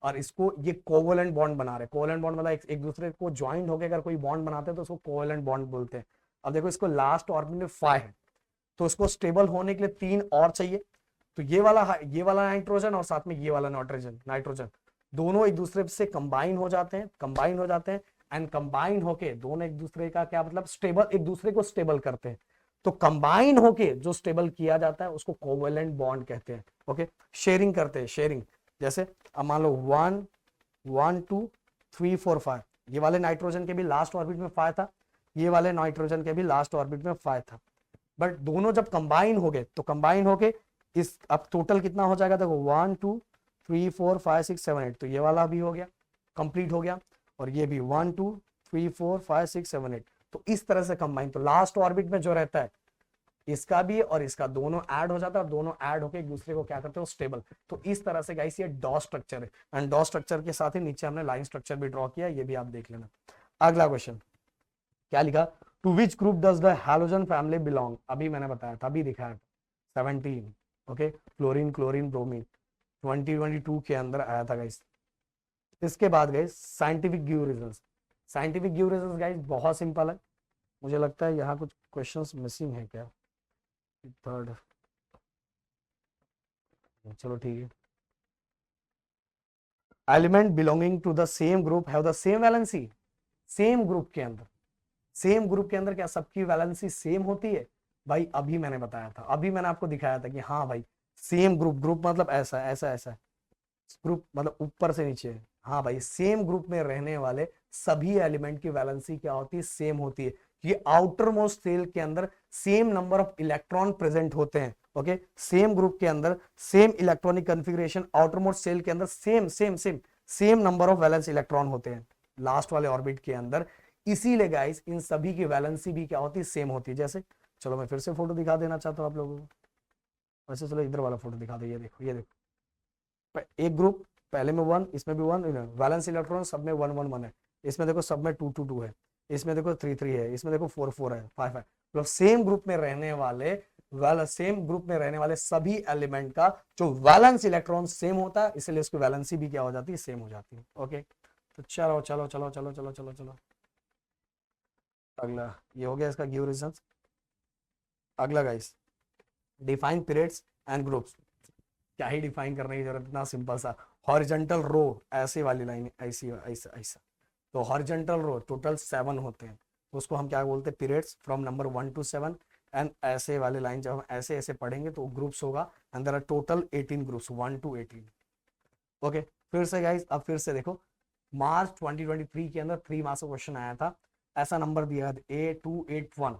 [SPEAKER 1] और इसको ये कोवलेंट बॉन्ड बना रहे, कोवलेंट बॉन्ड मतलब एक दूसरे को ज्वाइंट होकर अगर कोई बॉन्ड बनाते हैं तो उसको कोवलेंट बॉन्ड बोलते हैं। अब देखो इसको लास्ट ऑर्बिट में 5 है, तो इसको स्टेबल होने के लिए 3 और चाहिए, तो ये वाला नाइट्रोजन और साथ में ये वाला नाइट्रोजन, दोनों एक दूसरे से कंबाइन हो जाते हैं, एंड कंबाइन होके दोनों एक दूसरे का क्या मतलब, स्टेबल, एक दूसरे को स्टेबल करते हैं। तो कंबाइन होके जो स्टेबल किया जाता है उसको कोवेलेंट बॉन्ड कहते हैं। ओके, शेयरिंग करते हैं, शेयरिंग, जैसे अब मान लो 1 1 2 3 4 5, ये वाले नाइट्रोजन के भी लास्ट ऑर्बिट में 5 था, ये वाले नाइट्रोजन के भी लास्ट ऑर्बिट में 5 था, बट दोनों जब कंबाइन हो गए तो कंबाइन होके इस, अब टोटल कितना हो जाएगा, देखो 1 2 3 4 5 6 7 8, तो ये वाला भी हो गया, कंप्लीट हो गया, और ये भी 1 2 3 4 5 6 7 8, तो इस तरह से कंबाइन, तो लास्ट ऑर्बिट में जो रहता है इसका भी और इसका दोनों ऐड हो जाता है, और दोनों ऐड होकर एक दूसरे को क्या करते हो, स्टेबल। तो इस तरह से गाइस ये डॉट स्ट्रक्चर है, एंड डॉट स्ट्रक्चर के साथ ही नीचे हमने लाइन स्ट्रक्चर भी ड्रॉ किया, ये भी आप देख लेना। अगला क्वेश्चन क्या लिखा, to which group does the halogen family belong, अभी मैंने बताया था, अभी दिखाया 17, ओके, फ्लोरीन क्लोरीन ब्रोमीन, 2022 के अंदर आया था गाइस। इसके बाद guys scientific give reasons, scientific give reasons guys बहुत सिंपल है, मुझे लगता है यहाँ कुछ क्वेश्चंस मिसिंग है क्या, थर्ड, चलो ठीक है। Element belonging to the same group have the same valency, same group के अंदर, सेम ग्रुप के अंदर क्या सबकी वैलेंसी सेम होती है, भाई अभी मैंने बताया था, अभी मैंने आपको दिखाया था कि हाँ भाई सेम ग्रुप, ग्रुप मतलब ऐसा ऐसा ऐसा, ग्रुप मतलब ऊपर से नीचे, हाँ भाई सेम ग्रुप में रहने वाले सभी एलिमेंट की वैलेंसी क्या होती है, सेम होती है। ये आउटर मोस्ट सेल के अंदर same number of electron present होते हैं, ओके, सेम ग्रुप के अंदर same electronic configuration, outer most shell के अंदर same same same same number of valence electron होते हैं लास्ट वाले ऑर्बिट के अंदर, इसीलिए गाइस इन सभी की वैलेंसी भी क्या होती है, सेम होती है। जैसे चलो मैं फिर से फोटो दिखा देना चाहता हूँ आप लोगों को, वैसे चलो इधर वाला फोटो दिखा दो, ये देखो ये देखो, एक ग्रुप पहले में 1, इसमें भी 1, वैलेंस इलेक्ट्रॉन सब में 1 1 1 है, इसमें देखो सब में 2 2 2 है, इसमें देखो 3 3 है, इसमें देखो 4 4 है, 5 5, मतलब सेम ग्रुप में रहने वाले, सेम ग्रुप में रहने वाले सभी एलिमेंट का जो वैलेंस इलेक्ट्रॉन सेम होता है, इसलिए उसकी वैलेंसी भी क्या हो जाती है, सेम हो जाती है। ओके, तो चलो चलो चलो चलो चलो चलो चलो, अगला ये हो गया इसका गिव रीजंस। अगला guys, define periods and groups, क्या ही डिफाइन करने की जरूरत, इतना सिंपल सा, हॉरिजॉन्टल रो ऐसे वाली लाइन, ऐसी ऐसा ऐसा, तो हॉरिजॉन्टल रो टोटल 7 होते हैं, तो उसको हम क्या बोलते हैं, periods from number 1 to 7, and ऐसे वाले लाइन जब हम ऐसे ऐसे पढ़ेंगे तो ग्रुप्स होगा, and there are total 18 groups 1 to 18। Okay, फिर से गाइस, अब फिर से देखो, मार्च 2023 के अंदर 3 मार्क्स का क्वेश्चन आया था, ऐसा नंबर दिया था A281,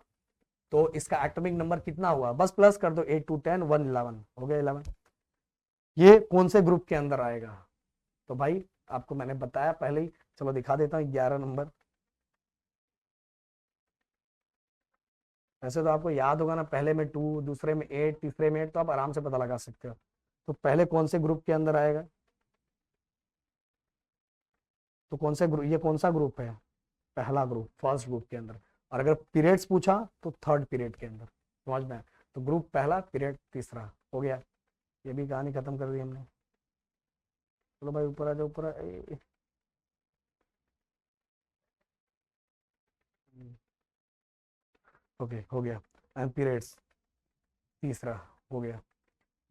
[SPEAKER 1] तो इसका एटॉमिक नंबर कितना हुआ, बस प्लस कर दो, 8 2 10 1 11 हो गया 11। ये कौन से ग्रुप के अंदर आएगा? तो भाई आपको मैंने बताया पहले ही, चलो दिखा देता हूँ 11 नंबर। वैसे तो आपको याद होगा ना, पहले में 2, दूसरे में 8, तीसरे में 8, तो आप आराम से पता लगा सकते हो। तो पहले कौन से ग्रुप के अंदर आएगा? तो कौन से ग्रुप, ये कौन सा ग्रुप है? पहला ग्रुप, फर्स्ट ग्रुप के अंदर। और अगर पीरियड्स पूछा तो थर्ड पीरियड के अंदर। समझ में आया? तो ग्रुप पहला, पीरियड तीसरा, हो गया। ये भी कहानी खत्म कर दी हमने। चलो भाई ऊपर आ जाओ, ऊपर ओके हो गया। एंड पीरियड्स तीसरा हो गया।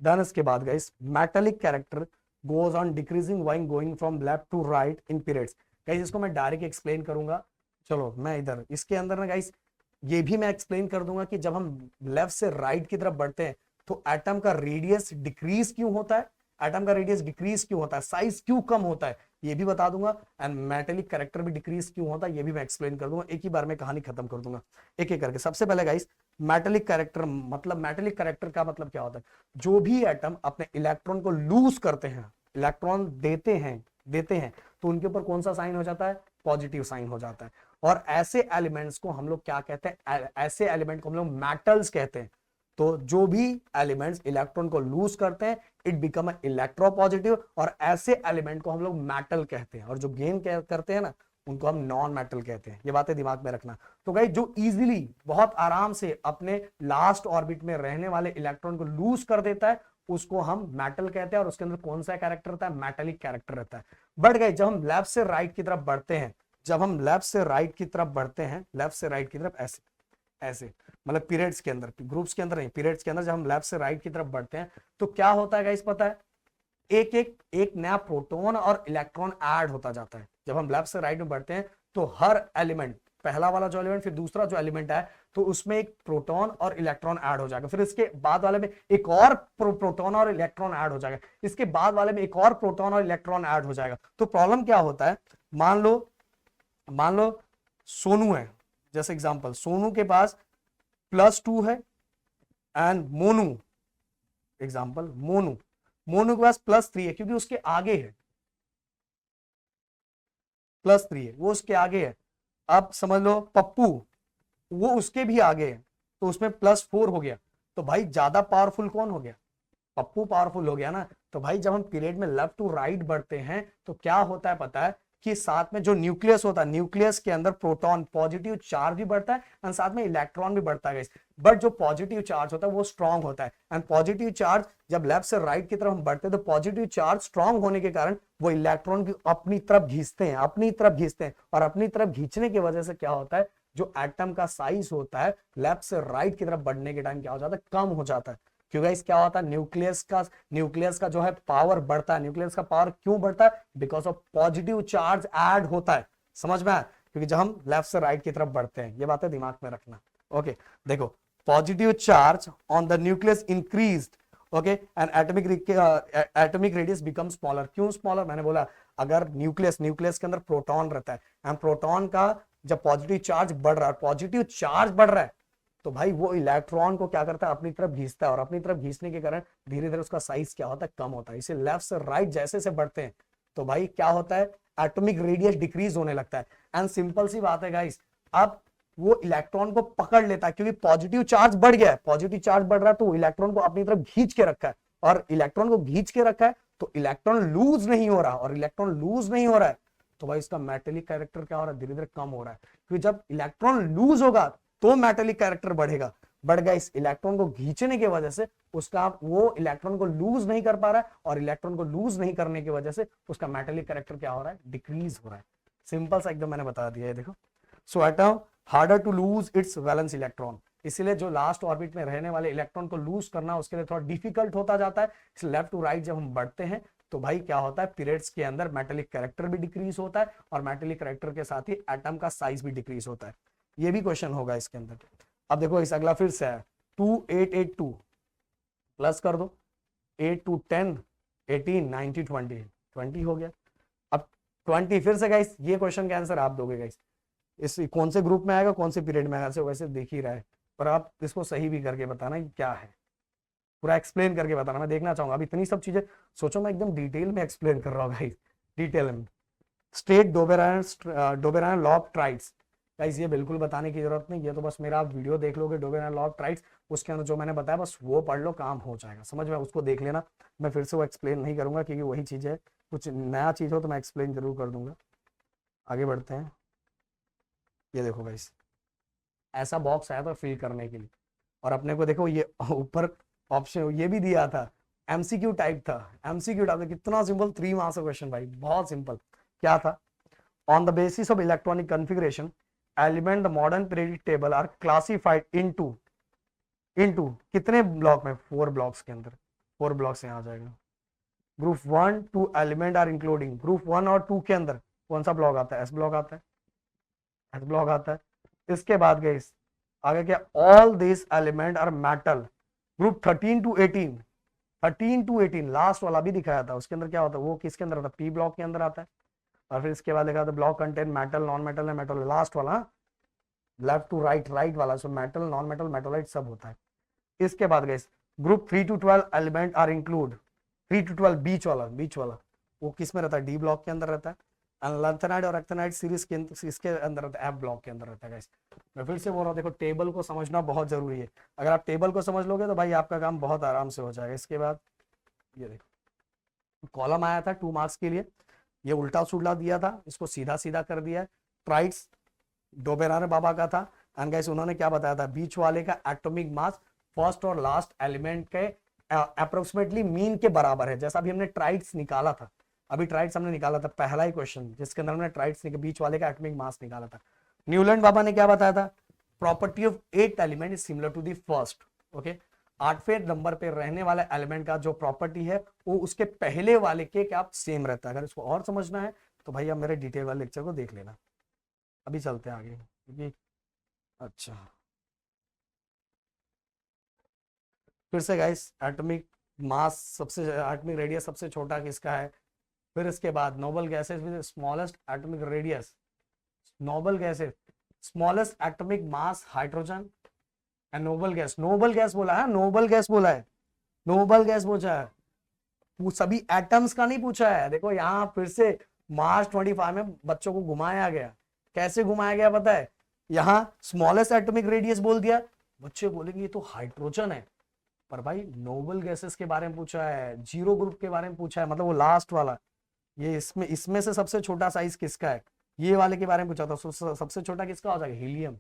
[SPEAKER 1] देन इसके बाद guys metallic character goes on decreasing while going from left to right in periods. Guys इसको मैं डायरेक्ट एक्सप्लेन करूंगा। चलो मैं इधर इसके अंदर ना गाइस ये भी मैं एक्सप्लेन कर दूंगा कि जब हम लेफ्ट से राइट की तरफ बढ़ते हैं तो एटम का रेडियस डिक्रीज क्यों होता है, एटम का रेडियस डिक्रीज क्यों होता है, साइज क्यों कम होता है, ये भी बता दूंगा। एंड मेटेलिक कैरेक्टर भी डिक्रीज क्यों होता है ये भी मैं एक्सप्लेन कर दूंगा। एक ही बार में कहानी खत्म कर दूंगा एक एक करके। सबसे पहले गाइस मेटेलिक कैरेक्टर मतलब, मेटेलिक कैरेक्टर का मतलब क्या होता है? जो भी एटम अपने इलेक्ट्रॉन को लूज करते हैं, इलेक्ट्रॉन देते हैं तो उनके ऊपर कौन सा साइन हो जाता है? पॉजिटिव साइन हो जाता है। और ऐसे एलिमेंट्स को हम लोग क्या कहते हैं? ऐसे एलिमेंट को हम लोग मेटल्स कहते हैं। तो जो भी एलिमेंट्स इलेक्ट्रॉन को लूज करते हैं इट बिकम इलेक्ट्रोपॉजिटिव, और ऐसे एलिमेंट को हम लोग मेटल कहते हैं। और जो गेन करते हैं ना उनको हम नॉन मेटल कहते हैं। ये बातें दिमाग में रखना। तो गाइस जो इजीली बहुत आराम से अपने लास्ट ऑर्बिट में रहने वाले इलेक्ट्रॉन को लूज कर देता है उसको हम मेटल कहते हैं। और उसके अंदर कौन सा कैरेक्टर रहता है? मेटेलिक कैरेक्टर रहता है। बट गाइस जब हम लेफ्ट से राइट की तरफ बढ़ते हैं, जब हम लेफ्ट से राइट की तरफ बढ़ते हैं, लेफ्ट से राइट की तरफ ऐसे ऐसे, मतलब पीरियड्स के अंदर, ग्रुप्स के अंदर नहीं, पीरियड्स के अंदर जब हम लेफ्ट से राइट की तरफ बढ़ते हैं तो क्या होता है गाइस पता है? एक एक एक नया प्रोटॉन और इलेक्ट्रॉन ऐड होता जाता है। जब हम लेफ्ट से राइट में बढ़ते हैं तो हर एलिमेंट, पहला वाला जो एलिमेंट फिर दूसरा जो एलिमेंट है तो उसमें एक प्रोटॉन और इलेक्ट्रॉन ऐड हो जाएगा, फिर इसके बाद वाले में एक और प्रोटॉन और इलेक्ट्रॉन ऐड हो जाएगा, इसके बाद वाले में एक और प्रोटॉन और इलेक्ट्रॉन ऐड हो जाएगा। तो प्रॉब्लम क्या होता है? मान लो सोनू है, जैसे एग्जांपल सोनू के पास +2 है एंड मोनू, एग्जांपल मोनू के पास +3 है क्योंकि उसके आगे है, +3 है वो उसके आगे है। अब समझ लो पप्पू, वो उसके भी आगे है तो उसमें +4 हो गया। तो भाई ज्यादा पावरफुल कौन हो गया? पप्पू पावरफुल हो गया ना। तो भाई जब हम पीरियड में लेफ्ट टू राइट बढ़ते हैं तो क्या होता है पता है? कि साथ में जो न्यूक्लियस होता है, न्यूक्लियस के अंदर प्रोटॉन पॉजिटिव चार्ज भी बढ़ता है और साथ में इलेक्ट्रॉन भी बढ़ता है। बट जो पॉजिटिव चार्ज होता है वो स्ट्रांग होता है। एंड पॉजिटिव चार्ज जब लेफ्ट से राइट की तरफ हम बढ़ते हैं तो पॉजिटिव चार्ज स्ट्रांग होने के कारण वो इलेक्ट्रॉन की अपनी तरफ खींचते हैं, अपनी तरफ खींचते हैं। और अपनी तरफ खींचने की वजह से क्या होता है? जो एटम का साइज होता है लेफ्ट से राइट की तरफ बढ़ने के टाइम क्या हो जाता है? कम हो जाता है। क्योंकि इस क्या होता है? न्यूक्लियस का जो है पावर बढ़ता है। न्यूक्लियस का पावर क्यों बढ़ता है? Because of positive charge add होता है। समझ में आया? क्योंकि जब हम लेफ्ट से राइट की तरफ बढ़ते हैं, ये बातें दिमाग में रखना। ओके देखो, positive charge on the nucleus increased, okay, and atomic radius become smaller. क्यों स्मॉलर? मैंने बोला अगर न्यूक्लियस के अंदर प्रोटॉन रहता है एंड प्रोटॉन का जब पॉजिटिव चार्ज बढ़ रहा है, पॉजिटिव चार्ज बढ़ रहा है तो भाई वो इलेक्ट्रॉन को क्या करता है? अपनी तरफ खींचता है। और अपनी तरफ खींचने के कारण धीरे धीरे उसका साइज क्या होता है? कम होता है। इसे लेफ्ट से राइट जैसे से बढ़ते हैं तो भाई क्या होता है? एटॉमिक रेडियस डिक्रीज होने लगता है। एंड सिंपल सी बात है गाइस, अब वो इलेक्ट्रॉन को पकड़ लेता है क्योंकि पॉजिटिव चार्ज बढ़ गया है, पॉजिटिव चार्ज बढ़ रहा है तो इलेक्ट्रॉन को अपनी तरफ खींच के रखा है। और इलेक्ट्रॉन को खींच के रखा है तो इलेक्ट्रॉन लूज नहीं हो रहा, और इलेक्ट्रॉन लूज नहीं हो रहा है तो भाई इसका मेटेलिक कैरेक्टर क्या हो रहा है? धीरे धीरे कम हो रहा है। क्योंकि जब इलेक्ट्रॉन लूज होगा तो मेटेलिक कैरेक्टर बढ़ेगा। बढ़ गया इस इलेक्ट्रॉन को खींचने की वजह से उसका वो इलेक्ट्रॉन को लूज नहीं कर पा रहा है, और इलेक्ट्रॉन को लूज नहीं करने की वजह से उसका मेटेलिक कैरेक्टर क्या हो रहा है? डिक्रीज हो रहा है। सिंपल सा एकदम मैंने बता दिया है, देखो। So atom harder to lose its valence electron, इसीलिए जो लास्ट ऑर्बिट में रहने वाले इलेक्ट्रॉन को लूज करना उसके लिए थोड़ा डिफिकल्ट होता जाता है। लेफ्ट टू राइट जब हम बढ़ते हैं तो भाई क्या होता है? पीरियड्स के अंदर मेटेलिक कैरेक्टर भी डिक्रीज होता है और मेटेलिक कैरेक्टर के साथ ही एटम का साइज भी डिक्रीज होता है। ये भी क्वेश्चन होगा इसके अंदर। अब देखो इस अगला फिर से है 2 8 8 2 प्लस कर दो 8 2 10 18 90 20 20 हो गया। अब 20 फिर से गाइस ये क्वेश्चन का आंसर आप दोगे गाइस। इस कौन से ग्रुप में आएगा, कौन से पीरियड में आएगा, वैसे देख ही रहा है, पर आप इसको सही भी करके बताना क्या है। पूरा एक्सप्लेन करके बताना, मैं देखना चाहूंगा। अभी इतनी सब चीजें सोचो, मैं एकदम डिटेल में एक्सप्लेन कर रहा हूँ गाइस, डिटेल में। State डोबेरान law of triads, guys ये बिल्कुल बताने की जरूरत नहीं, ये तो बस मेरा आप वीडियो देख लोगे डोबेरान लॉ ऑफ ट्राइड्स, उसके अंदर जो मैंने बताया बस वो पढ़ लो, काम हो जाएगा, समझ में, उसको देख लेना। मैं फिर से वो एक्सप्लेन नहीं करूंगा क्योंकि वही चीज है, कुछ नया चीज हो तो मैं एक्सप्लेन जरूर कर दूंगा। आगे बढ़ते हैं। ये देखो गाइस, ऐसा बॉक्स आया था फिल करने के लिए, और अपने को देखो ये ऊपर ऑप्शन ये भी दिया था, एमसीक्यू टाइप था, एमसीक्यू टाइप था, कितना सिंपल, 3 मार्क्स का क्वेश्चन भाई, बहुत सिंपल। क्या था? On the basis of electronic configuration element the modern periodic table are classified into into कितने ब्लॉक में? 4 ब्लॉक्स के अंदर, 4 ब्लॉक से आ जाएगा। Group 1 2 element are including, group 1 और 2 के अंदर कौन सा ब्लॉक आता है? एस ब्लॉक आता है, एस ब्लॉक आता है। इसके बाद गए आगे क्या? All this element are metal. Group 13 to 18, 13 to 18 last वाला भी दिखाया था, उसके अंदर क्या होता है? वो किसके अंदर आता है? पी ब्लॉक के अंदर आता है। और फिर इसके बाद लिखा था block contain metal non metal है, मेटल लास्ट वाला, लेफ्ट टू राइट, राइट वाला, so metal non metal metalloid सब होता है। इसके बाद गए group 3 to 12 element are include, 3 to 12 बीच वाला वो किस में रहता है? डी ब्लॉक के अंदर रहता है। लैंथेनाइड और एक्टिनाइड सीरीज के इसके अंदर रहता है, एफ ब्लॉक के अंदर रहता है गाइस। मैं फिर से बोल रहा हूँ, देखो टेबल को समझना बहुत जरूरी है, अगर आप टेबल को समझ लोगे तो भाई आपका काम बहुत आराम से हो जाएगा। इसके बाद ये देखो कॉलम आया था 2 मार्क्स के लिए, ये उल्टा सुल्टा दिया था, इसको सीधा सीधा कर दिया। ट्राइड्स डोबेरान बाबा का था, एंड गाइस उन्होंने क्या बताया था? बीच वाले का एटॉमिक मास फर्स्ट और लास्ट एलिमेंट के अप्रोक्सीमेटली मीन के बराबर है, जैसा भी हमने ट्राइड्स निकाला था, अभी ट्राइड्स हमने निकाला था पहला ही क्वेश्चन जिसके अंदर हमने ट्राइड्स बीच वाले का एटॉमिक मास निकाला था। न्यूलैंड बाबा ने क्या बताया था? Property of 8th element is similar to the first. Okay, 8वें नंबर पे रहने वाले एलिमेंट का जो प्रॉपर्टी है वो उसके पहले वाले के क्या सेम रहता है। अगर इसको और समझना है तो भाई आप मेरे डिटेल वाले लेक्चर को देख लेना। अभी चलते हैं आगे क्योंकि अच्छा, फिर से गाइस एटॉमिक मास सबसे, एटॉमिक रेडियस सबसे छोटा किसका है? फिर इसके बाद noble gases with smallest atomic radius, noble gases smallest atomic mass hydrogen and noble gas, noble gas बोला है, नोबल गैस बोला है, नोबल गैस पूछा है, वो सभी एटम्स का नहीं पूछा है। देखो यहाँ फिर से मार्च 25 में बच्चों को घुमाया गया, कैसे घुमाया गया पता है? यहाँ स्मॉलेस्ट एटॉमिक रेडियस बोल दिया, बच्चे बोलेंगे ये तो हाइड्रोजन है, पर भाई नोबल गैसेस के बारे में पूछा है, जीरो ग्रुप के बारे में पूछा है, मतलब वो लास्ट वाला, ये इसमें से सबसे छोटा साइज किसका है, ये वाले के बारे में पूछा था। सबसे छोटा किसका हो जाएगा? हीलियम।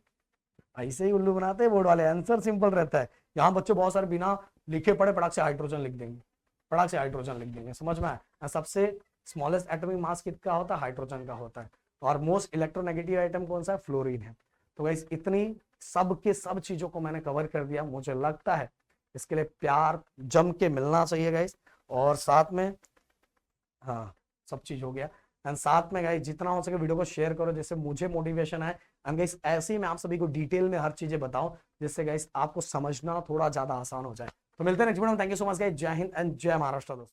[SPEAKER 1] ऐसे ही उल्लू बनाते हैं बोर्ड वाले, आंसर सिंपल रहता है। यहाँ बच्चे बहुत सारे बिना लिखे पढ़े पटाख से हाइड्रोजन लिख देंगे, पटाख से हाइड्रोजन लिख देंगे, समझ में आया? सबसे स्मॉलेस्ट एटॉमिक मास किसका होता है? हाइड्रोजन का होता है। और मोस्ट इलेक्ट्रोनेगेटिव आइटम कौन सा है? फ्लोरीन है। तो गाइस इतनी सब के सब चीजों को मैंने कवर कर दिया, मुझे लगता है इसके लिए प्यार जम के मिलना चाहिए गाइस। और साथ में हाँ सब चीज हो गया, एंड साथ में गाइस जितना हो सके वीडियो को शेयर करो जिससे मुझे मोटिवेशन है, एंड गाइस ऐसे ही मैं आप सभी को डिटेल में हर चीजें बताऊं जिससे गाइस आपको समझना थोड़ा ज्यादा आसान हो जाए। तो मिलते हैं नेक्स्ट वीडियो में, thank you so much guys, जय हिंद एंड जय महाराष्ट्र दोस्तों।